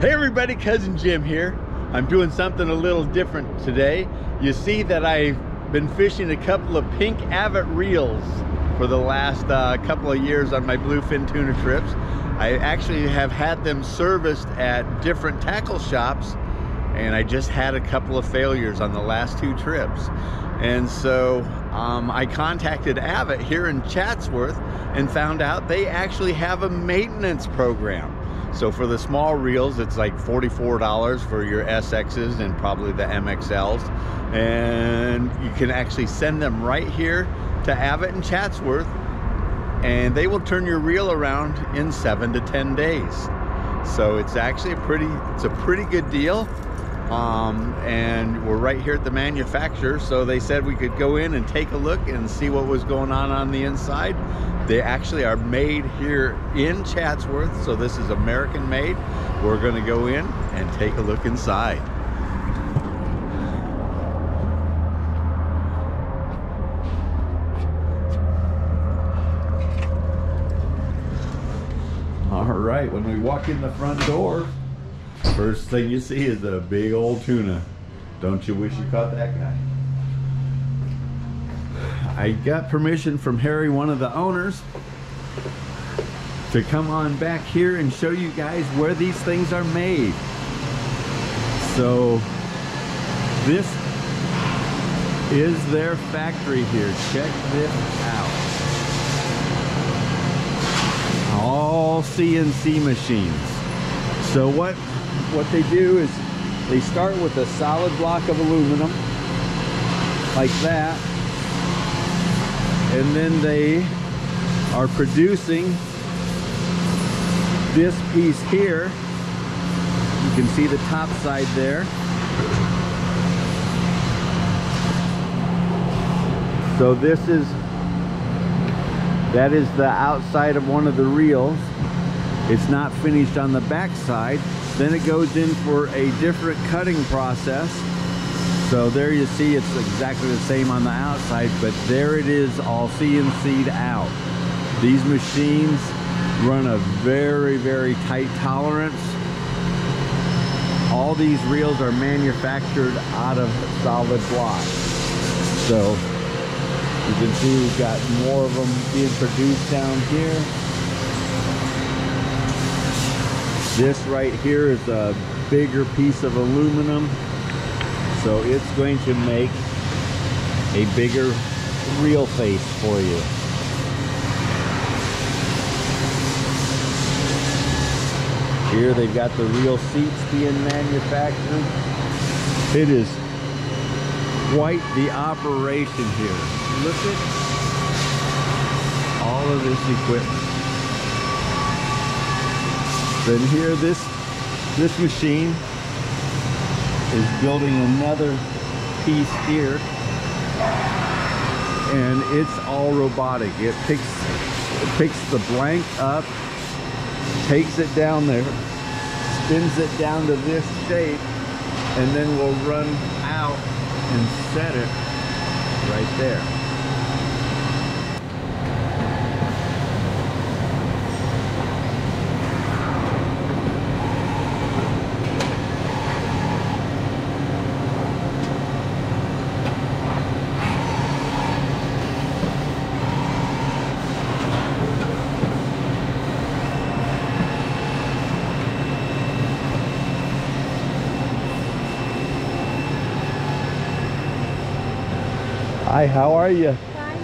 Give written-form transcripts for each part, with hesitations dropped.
Hey everybody, Cousin Jim here. I'm doing something a little different today. You see that I've been fishing a couple of pink Avet Reels for the last couple of years on my bluefin tuna trips. I actually have had them serviced at different tackle shops, and I just had a couple of failures on the last two trips. And so I contacted Avet here in Chatsworth and found out they actually have a maintenance program. So for the small reels, it's like $44 for your SXs and probably the MXLs. And you can actually send them right here to Avet in Chatsworth, and they will turn your reel around in 7 to 10 days. So it's actually a pretty good deal. And we're right here at the manufacturer, so they said we could go in and take a look and see what was going on the inside. They actually are made here in Chatsworth, so this is American made. We're going to go in and take a look inside. All right, when we walk in the front door, first thing you see is a big old tuna. Don't you wish you caught that guy? I got permission from Harry, one of the owners, to come on back here and show you guys where these things are made. So this is their factory here. Check this out. All CNC machines. So what they do is they start with a solid block of aluminum like that, and then they are producing this piece here. You can see the top side there. So that is the outside of one of the reels. It's not finished on the back side. Then it goes in for a different cutting process. So there you see it's exactly the same on the outside, but there it is, all CNC'd out. These machines run a very, very tight tolerance. All these reels are manufactured out of solid block. So you can see we've got more of them being produced down here. This right here is a bigger piece of aluminum, so it's going to make a bigger reel face for you. Here they've got the reel seats being manufactured. It is quite the operation here. Look at all of this equipment. Then here, this machine is building another piece here, and it's all robotic. It picks the blank up, takes it down there, spins it down to this shape, and then we'll run out and set it right there. Hi, how are you? Fine.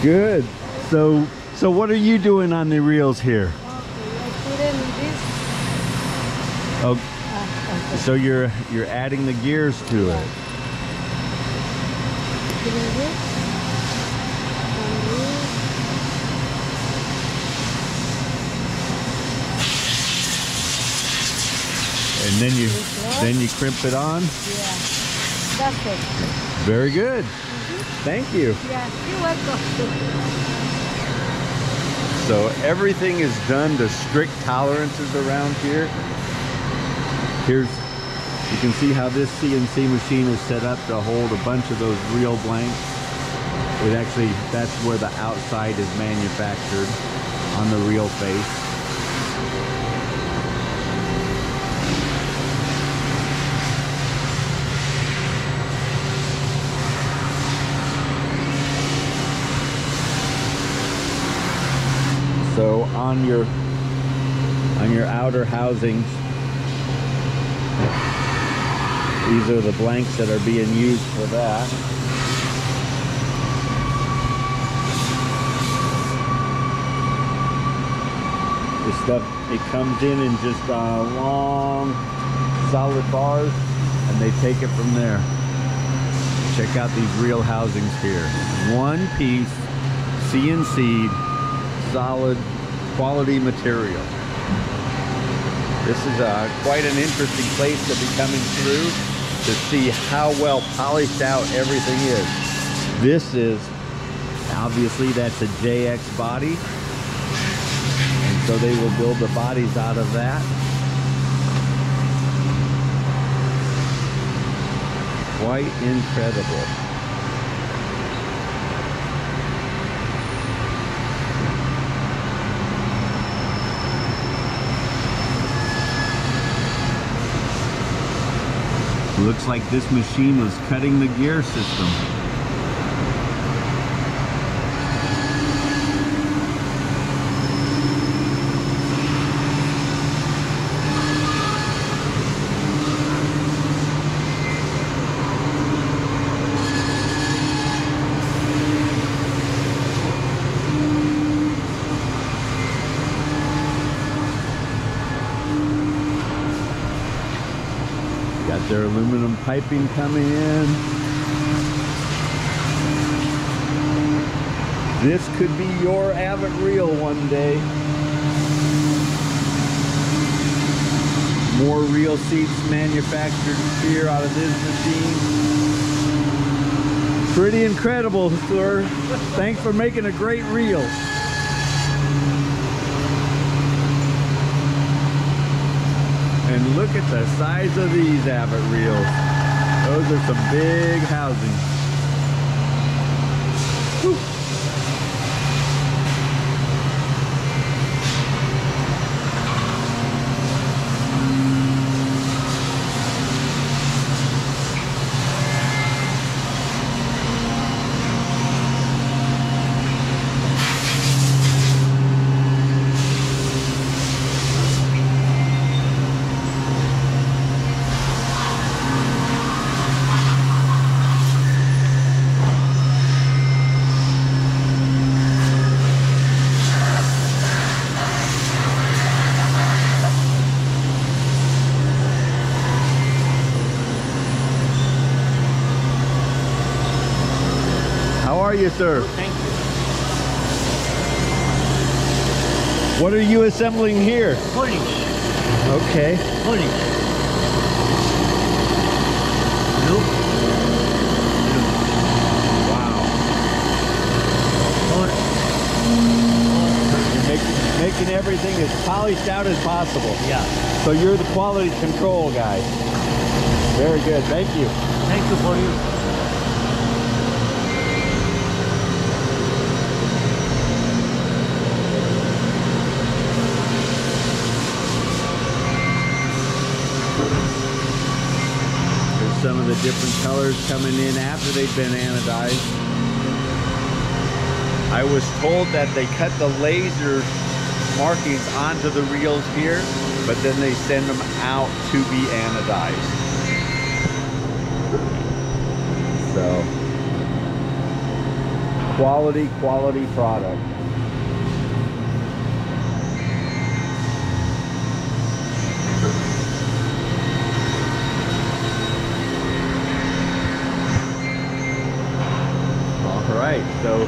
Good. So what are you doing on the reels here? Oh, so you're adding the gears to it. And then you crimp it on? Yeah, that's it. Very good. Thank you. Yeah, you're welcome. So everything is done to strict tolerances around here. You can see how this CNC machine is set up to hold a bunch of those reel blanks. That's where the outside is manufactured on the reel face. on your outer housings. These are the blanks that are being used for that. This stuff, it comes in just long solid bars, and they take it from there. Check out these reel housings here. One piece, CNC'd, solid, quality material. This is quite an interesting place to be coming through to see how well polished out everything is. This is, obviously that's a JX body, and so they will build the bodies out of that. Quite incredible. Looks like this machine was cutting the gear system. Got their aluminum piping coming in. This could be your Avet Reel one day. More reel seats manufactured here out of this machine. Pretty incredible, sir. Thanks for making a great reel. And look at the size of these Avet Reels. Those are some big housings. Whew. How are you, sir? Thank you. What are you assembling here? Polish. Okay. Polish. Look. Wow. You're making everything as polished out as possible. Yeah. So you're the quality control guy. Very good. Thank you. Thank you for you. Some of the different colors coming in after they've been anodized. I was told that they cut the laser markings onto the reels here, but then they send them out to be anodized. So, quality product. Alright, so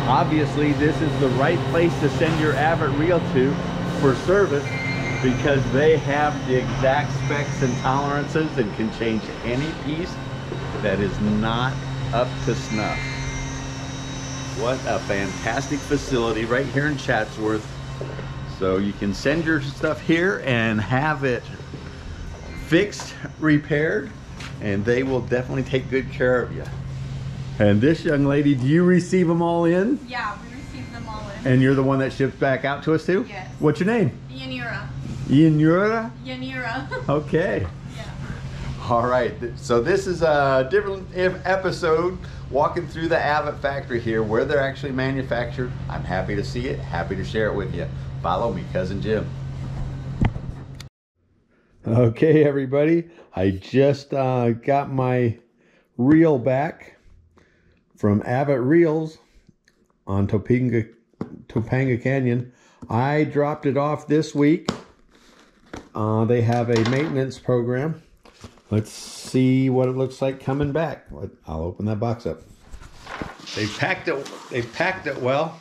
obviously this is the right place to send your Avet Reel to for service, because they have the exact specs and tolerances and can change any piece that is not up to snuff. What a fantastic facility right here in Chatsworth. So you can send your stuff here and have it fixed, repaired, and they will definitely take good care of you. And this young lady, do you receive them all in? Yeah, we received them all in. And you're the one that ships back out to us too? Yes. What's your name? Yanira. Yanira? Yanira. Okay. Yeah. All right. So this is a different episode walking through the Avet factory here where they're actually manufactured. I'm happy to see it, happy to share it with you. Follow me, Cousin Jim. Okay, everybody, I just got my reel back from Avet Reels on Topanga Canyon. I dropped it off this week. They have a maintenance program. Let's see what it looks like coming back. I'll open that box up. They packed it well.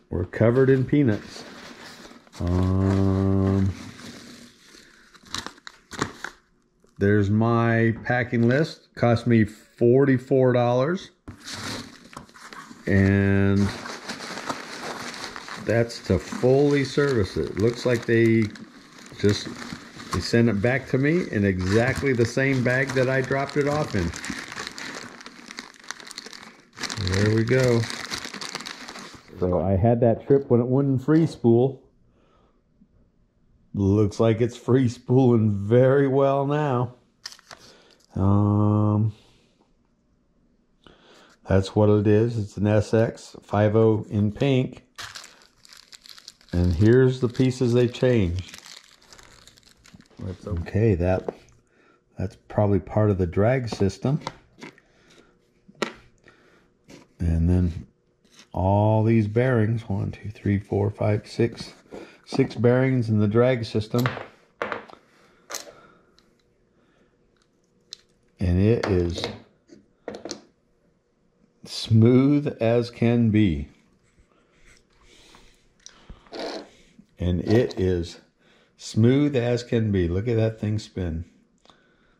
We're covered in peanuts. There's my packing list. Cost me $44. And that's to fully service it. Looks like they sent it back to me in exactly the same bag that I dropped it off in. There we go. So I had that trip when it wouldn't free spool. Looks like it's free spooling very well now. That's what it is. It's an SX 50 in pink. And here's the pieces they changed. Okay, that's probably part of the drag system. And then all these bearings, 1, 2, 3, 4, 5, 6 bearings in the drag system. And it is smooth as can be. And it is smooth as can be. Look at that thing spin.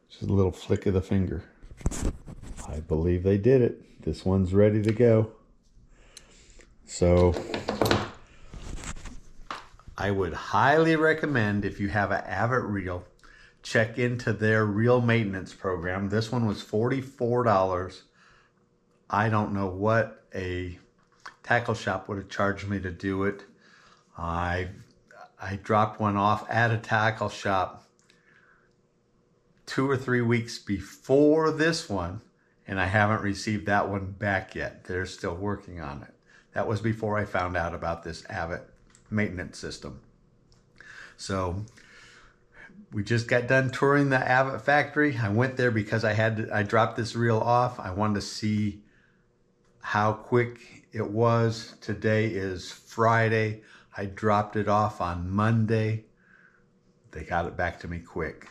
Just a little flick of the finger. I believe they did it. This one's ready to go. So I would highly recommend, if you have an Avet reel, check into their reel maintenance program. This one was $44. I don't know what a tackle shop would have charged me to do it. I dropped one off at a tackle shop 2 or 3 weeks before this one, and I haven't received that one back yet. They're still working on it. That was before I found out about this Avet maintenance system. So we just got done touring the Avet factory. I went there because I dropped this reel off. I wanted to see how quick it was. Today is Friday. I dropped it off on Monday. They got it back to me quick.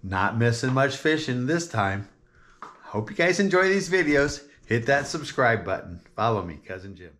Not missing much fishing this time. Hope you guys enjoy these videos. Hit that subscribe button. Follow me, Cousin Jim.